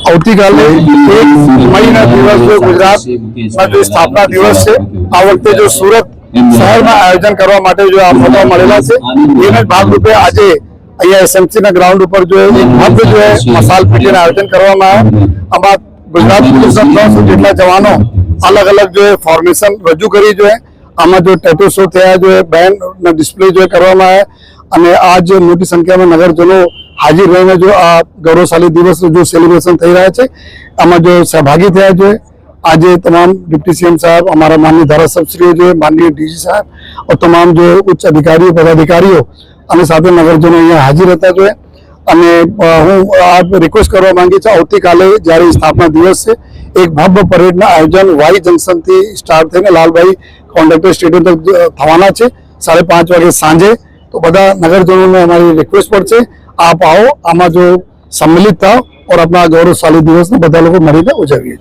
આવતીકાલે 1 મઈના દિવસે ગુજરાતમાં જે સ્થાપના દિવસ છે, આ વખતે જો સુરત શહેરમાં આયોજન કરવા માટે જો આ ફોટો મળેલા છે, એના ભાગરૂપે આજે અહીંયા એસએમસી ના ગ્રાઉન્ડ ઉપર જો એક ભવ્ય જો મસાલ પીટીનું આયોજન કરવામાં આવ્યું. આમાં ગુજરાત પોલીસના 300 જેટલા જવાનો અલગ અલગ જો ફોર્મેશન રજૂ કરી જો આમાં જો ટેટુ શો થયા જો બેન્ડ ડિસ્પ્લે જો કરવામાં આવ્યા અને આજ મોટી સંખ્યામાં નગરજનો હાજર રહીને જો આ ગૌરવશાળી દિવસ જો સેલિબ્રેશન થઈ રહ્યા છે, આમાં જો સહભાગી થયા છે. આજે તમામ डिप्टी सीएम साहब, हमारा माननीय धारासभ्य जो माननीय डीजी साहब और तमाम जो उच्च अधिकारियों पदाधिकारियों અને સાથે નગરજનો અહીંયા હાજર હતા જો અને હું આ રિક્વેસ્ટ કરવા માંગી છું, આવતીકાલે જ્યારે સ્થાપના દિવસ છે, એક ભવ્ય પરેડના આયોજન વાઈ જંકશનથી સ્ટાર્ટ થઈને લાલભાઈ કોન્ટ્રાક્ટર સ્ટેડિયમ તક થવાના છે 5:30 વાગે સાંજે. તો બધા નગરજનોને અમારી રિક્વેસ્ટ પર છે, આપ આવો, આમાં જો सम्मिलित થાઓ और अपना गौरवशाली दिवस ने બધા લોકો મળીને ઉજવીએ.